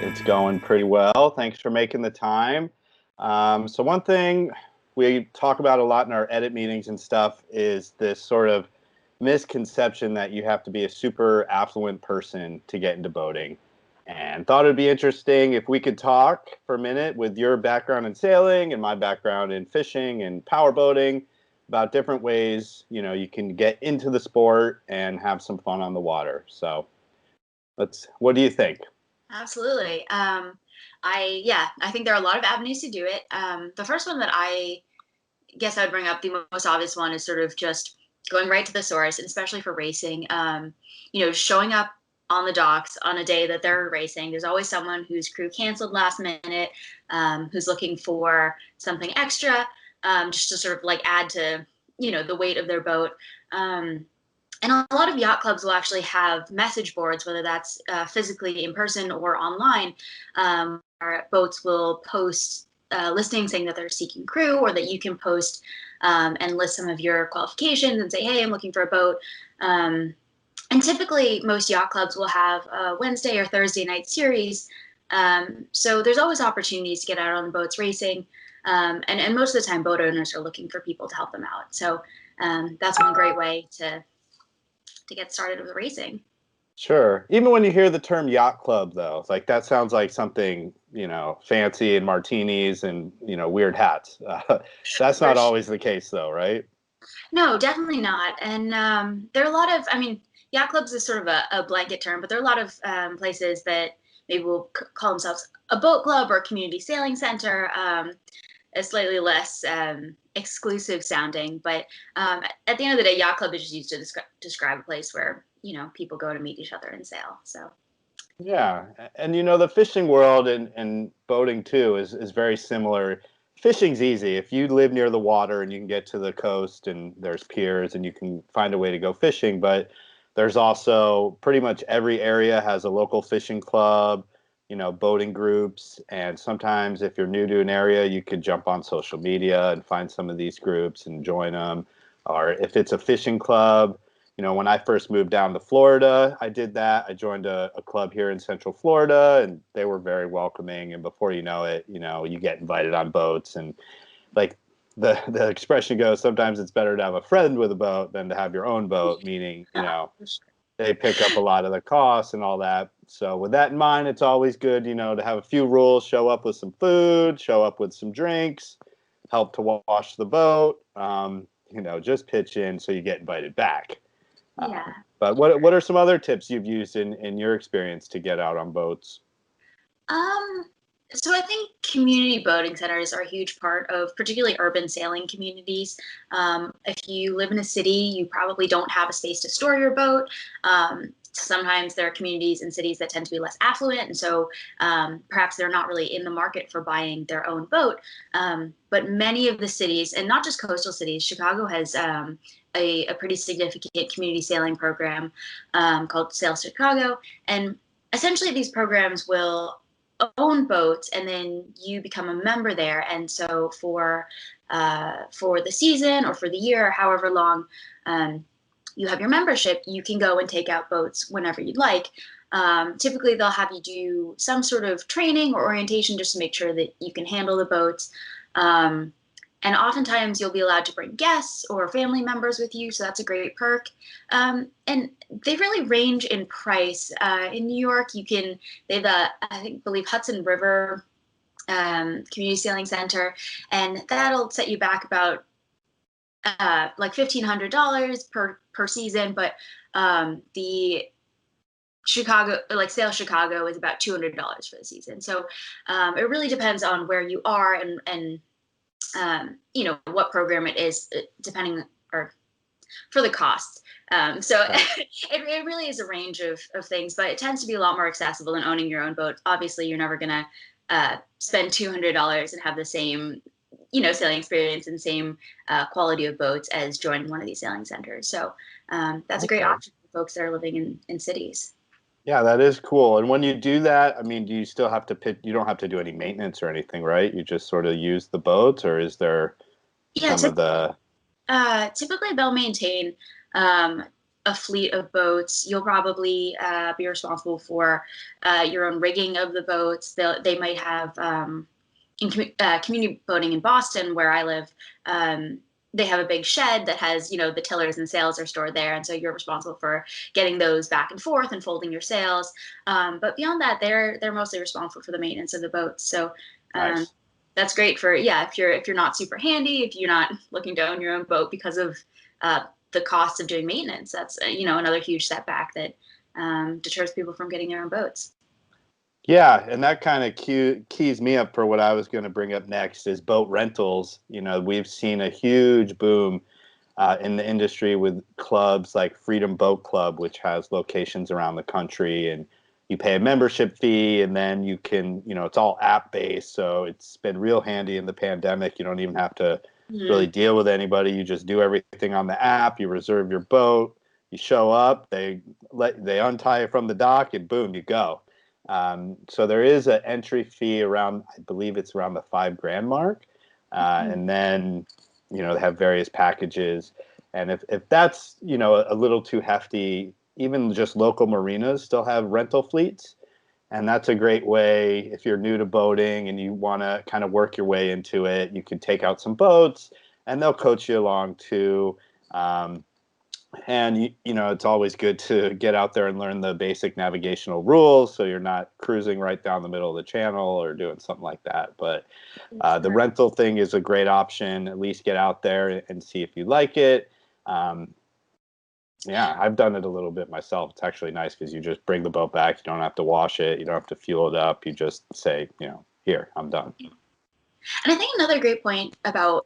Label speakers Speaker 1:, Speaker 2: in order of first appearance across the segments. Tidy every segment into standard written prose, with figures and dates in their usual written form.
Speaker 1: It's going pretty well. Thanks for making the time. So one thing we talk about a lot in our edit meetings and stuff is this sort of misconception that you have to be a super affluent person to get into boating. And thought it'd be interesting if we could talk for a minute with your background in sailing and my background in fishing and power boating about different ways, you can get into the sport and have some fun on the water. So what do you think?
Speaker 2: Absolutely. I think there are a lot of avenues to do it. The first one that I guess I would bring up, the most obvious one, is sort of just going right to the source, and especially for racing. Showing up on the docks on a day that they're racing. There's always someone whose crew canceled last minute, who's looking for something extra, just to sort of like add to the weight of their boat. And a lot of yacht clubs will actually have message boards, whether that's physically in person or online. Our boats will post listings saying that they're seeking crew, or that you can post and list some of your qualifications and say, hey, I'm looking for a boat. And typically, most yacht clubs will have a Wednesday or Thursday night series. So there's always opportunities to get out on the boats racing. And most of the time, boat owners are looking for people to help them out. So that's one great way to get started with racing.
Speaker 1: Sure. Even when you hear the term yacht club, though, it's like that sounds like something, fancy and martinis and, weird hats. That's not always the case, though, right?
Speaker 2: No, definitely not. And there are a lot of, yacht clubs is sort of a blanket term, but there are a lot of places that maybe will call themselves a boat club or a community sailing center. A slightly less exclusive sounding, but at the end of the day, yacht club is just used to describe a place where people go to meet each other and sail. So
Speaker 1: Yeah, and the fishing world and boating too is very similar. Fishing's easy if you live near the water and you can get to the coast and there's piers and you can find a way to go fishing. But there's also pretty much every area has a local fishing club, boating groups, and sometimes if you're new to an area, you could jump on social media and find some of these groups and join them. Or if it's a fishing club, when I first moved down to Florida, I did that. I joined a club here in Central Florida, and they were very welcoming. And before you know it, you get invited on boats. And like the expression goes, sometimes it's better to have a friend with a boat than to have your own boat, meaning, they pick up a lot of the costs and all that. So with that in mind, it's always good, to have a few rules, show up with some food, show up with some drinks, help to wash the boat, just pitch in so you get invited back.
Speaker 2: yeah.
Speaker 1: But what are some other tips you've used in your experience to get out on boats?
Speaker 2: Um, so I think community boating centers are a huge part of particularly urban sailing communities. If you live in a city, you probably don't have a space to store your boat. Sometimes there are communities and cities that tend to be less affluent, and so perhaps they're not really in the market for buying their own boat. But many of the cities, and not just coastal cities, Chicago has a pretty significant community sailing program called Sail Chicago, and essentially these programs will own boats, and then you become a member there. And so for the season or for the year, however long you have your membership, you can go and take out boats whenever you'd like. Typically, they'll have you do some sort of training or orientation just to make sure that you can handle the boats. And oftentimes you'll be allowed to bring guests or family members with you, so that's a great perk. And they really range in price. In New York, they have believe Hudson River Community Sailing Center, and that'll set you back about like $1,500 per season. But the Chicago, like Sail Chicago, is about $200 for the season. So it really depends on where you are and what program it is, depending or for the costs. So it really is a range of things, but it tends to be a lot more accessible than owning your own boat. Obviously, you're never going to spend $200 and have the same, sailing experience and same quality of boats as joining one of these sailing centers. So that's a great option for folks that are living in cities.
Speaker 1: Yeah, that is cool. And when you do that, I mean, do you still have to you don't have to do any maintenance or anything, right? You just sort of use the boats, or is there
Speaker 2: Yeah,
Speaker 1: some of the...
Speaker 2: typically they'll maintain a fleet of boats, you'll probably be responsible for your own rigging of the boats. They might have community boating in Boston, where I live. They have a big shed that has, the tillers and sails are stored there, and so you're responsible for getting those back and forth and folding your sails. But beyond that, they're mostly responsible for the maintenance of the boats. So
Speaker 1: Nice.
Speaker 2: that's great for, yeah, if you're not super handy, if you're not looking to own your own boat because of the cost of doing maintenance. That's another huge setback that deters people from getting their own boats.
Speaker 1: Yeah, and that kind of keys me up for what I was going to bring up next is boat rentals. We've seen a huge boom in the industry with clubs like Freedom Boat Club, which has locations around the country, and you pay a membership fee, and then you can, it's all app based. So it's been real handy in the pandemic. You don't even have to really
Speaker 2: Mhm.
Speaker 1: deal with anybody. You just do everything on the app. You reserve your boat. You show up. They untie it from the dock, and boom, you go. So there is an entry fee around, I believe it's around the $5,000 mark, and then they have various packages. And if that's a little too hefty, even just local marinas still have rental fleets, and that's a great way if you're new to boating and you want to kind of work your way into it. You can take out some boats, and they'll coach you along too. Um, and it's always good to get out there and learn the basic navigational rules so you're not cruising right down the middle of the channel or doing something like that. But the
Speaker 2: Sure.
Speaker 1: rental thing is a great option. At least get out there and see if you like it. Um, yeah, I've done it a little bit myself. It's actually nice because you just bring the boat back. You don't have to wash it. You don't have to fuel it up. You just say, here, I'm done.
Speaker 2: And I think another great point about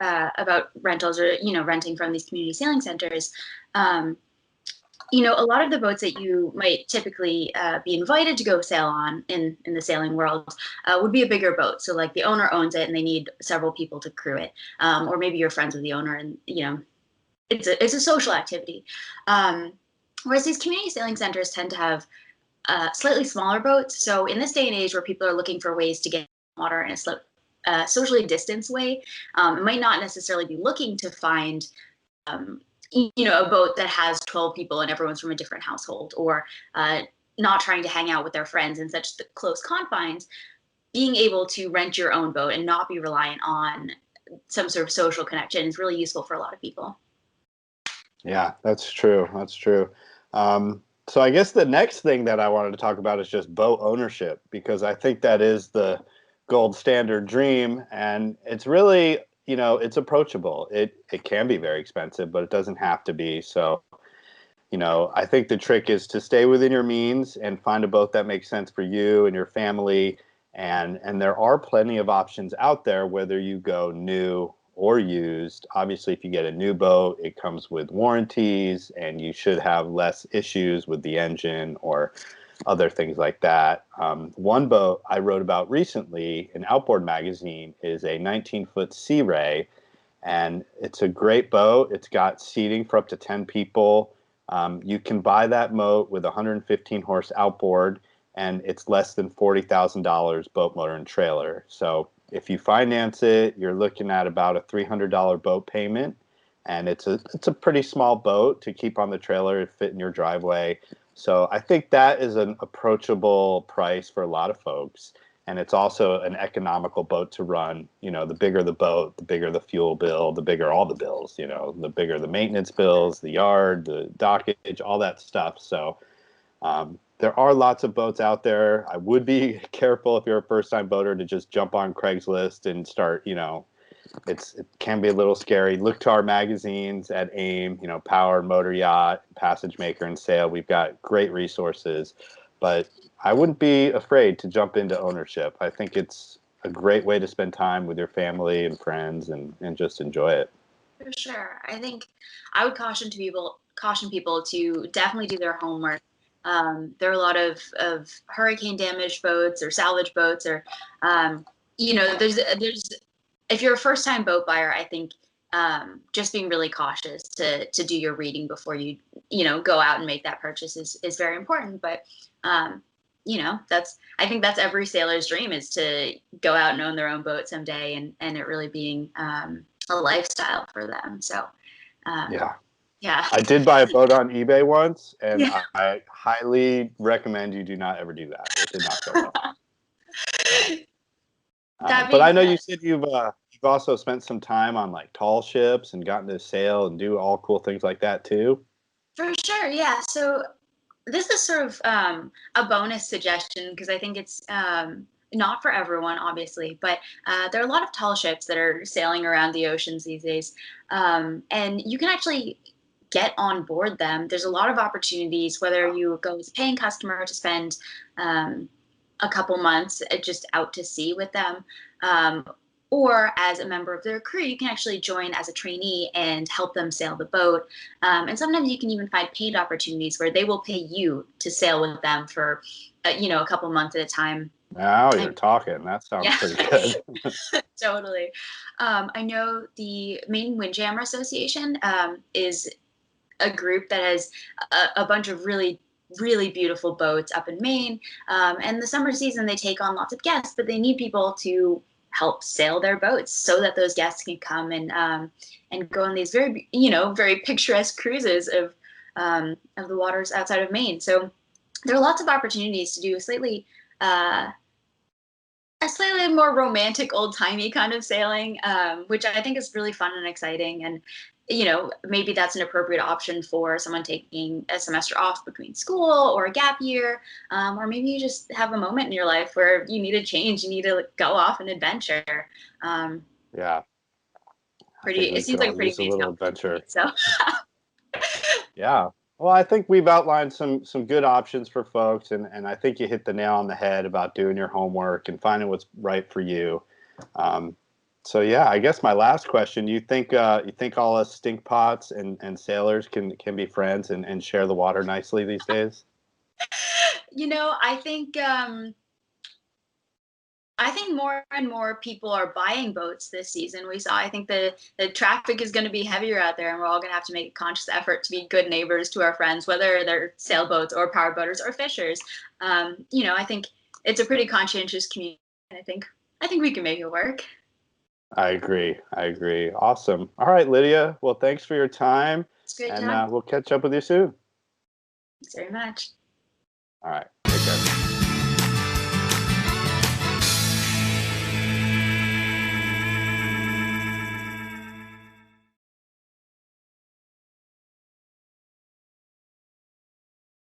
Speaker 2: rentals, or renting from these community sailing centers. Um, a lot of the boats that you might typically be invited to go sail on in the sailing world would be a bigger boat. So like the owner owns it and they need several people to crew it, or maybe you're friends with the owner and it's a social activity. Um, Whereas these community sailing centers tend to have slightly smaller boats. So in this day and age where people are looking for ways to get water in a socially distanced way, might not necessarily be looking to find um, a boat that has 12 people and everyone's from a different household, or not trying to hang out with their friends in such close confines. Being able to rent your own boat and not be reliant on some sort of social connection is really useful for a lot of people.
Speaker 1: Yeah, that's true. That's true. So I guess the next thing that I wanted to talk about is just boat ownership, because I think that is the gold standard dream, and it's really, it's approachable. It can be very expensive, but it doesn't have to be. So, I think the trick is to stay within your means and find a boat that makes sense for you and your family. And there are plenty of options out there, whether you go new or used. Obviously, if you get a new boat, it comes with warranties, and you should have less issues with the engine or other things like that. One boat I wrote about recently in Outboard Magazine is a 19-foot Sea Ray, and it's a great boat. It's got seating for up to 10 people. You can buy that boat with a 115 horse outboard, and it's less than $40,000 boat, motor, and trailer. So if you finance it, you're looking at about a $300 boat payment, and it's a pretty small boat to keep on the trailer and fit in your driveway. So I think that is an approachable price for a lot of folks. And it's also an economical boat to run. The bigger the boat, the bigger the fuel bill, the bigger all the bills, the bigger the maintenance bills, the yard, the dockage, all that stuff. So there are lots of boats out there. I would be careful if you're a first time boater to just jump on Craigslist and start, it can be a little scary. Look to our magazines at AIM, Power, Motor Yacht, Passage Maker, and Sail. We've got great resources, but I wouldn't be afraid to jump into ownership. I think it's a great way to spend time with your family and friends and just enjoy it.
Speaker 2: For sure. I think I would caution people to definitely do their homework. There are a lot of hurricane damaged boats or salvage boats, or there's if you're a first time boat buyer, I think just being really cautious to do your reading before you go out and make that purchase is very important. But I think that's every sailor's dream, is to go out and own their own boat someday, and it really being a lifestyle for them. So, um,
Speaker 1: Yeah.
Speaker 2: Yeah.
Speaker 1: I did buy a boat on eBay once, and
Speaker 2: Yeah.
Speaker 1: I highly recommend you do not ever do that. It did not go well.
Speaker 2: That
Speaker 1: But
Speaker 2: being
Speaker 1: I know you
Speaker 2: said,
Speaker 1: said you've also spent some time on like tall ships and gotten to sail and do all cool things like that too.
Speaker 2: for sure, yeah. So this is sort of a bonus suggestion because I think it's not for everyone, obviously, but there are a lot of tall ships that are sailing around the oceans these days, and you can actually get on board them. There's a lot of opportunities, whether you go as a paying customer to spend um, a couple months just out to sea with them. Um, or as a member of their crew, you can actually join as a trainee and help them sail the boat. And sometimes you can even find paid opportunities where they will pay you to sail with them for, a couple months at a time.
Speaker 1: Now you're
Speaker 2: And
Speaker 1: talking. That sounds
Speaker 2: yeah,
Speaker 1: pretty good.
Speaker 2: totally. I know the Maine Windjammer Association is a group that has a bunch of really really beautiful boats up in Maine. And the summer season, they take on lots of guests, but they need people to help sail their boats so that those guests can come and go on these very very picturesque cruises of the waters outside of Maine. So there are lots of opportunities to do uh, a slightly more romantic, old timey kind of sailing, which I think is really fun and exciting. And maybe that's an appropriate option for someone taking a semester off between school or a gap year, or maybe you just have a moment in your life where you need a change, you need to like, go off and adventure. Um,
Speaker 1: Yeah, I think
Speaker 2: it
Speaker 1: we
Speaker 2: seems
Speaker 1: could
Speaker 2: like a
Speaker 1: all
Speaker 2: pretty
Speaker 1: use a
Speaker 2: amazing
Speaker 1: little
Speaker 2: option for me.
Speaker 1: adventure.
Speaker 2: So
Speaker 1: Yeah. Well, I think we've outlined some good options for folks, and I think you hit the nail on the head about doing your homework and finding what's right for you. Um, so yeah, I guess my last question: you think all us stink pots and sailors can be friends and share the water nicely these days?
Speaker 2: I think more and more people are buying boats this season. I think the traffic is going to be heavier out there, and we're all going to have to make a conscious effort to be good neighbors to our friends, whether they're sailboats or power boaters or fishers. I think it's a pretty conscientious community. And I think we can make it work.
Speaker 1: I agree. I agree. Awesome. All right, Lydia. Well, thanks for your time,
Speaker 2: It's great
Speaker 1: and
Speaker 2: talking.
Speaker 1: we'll catch up with you soon.
Speaker 2: Thanks very much.
Speaker 1: All right.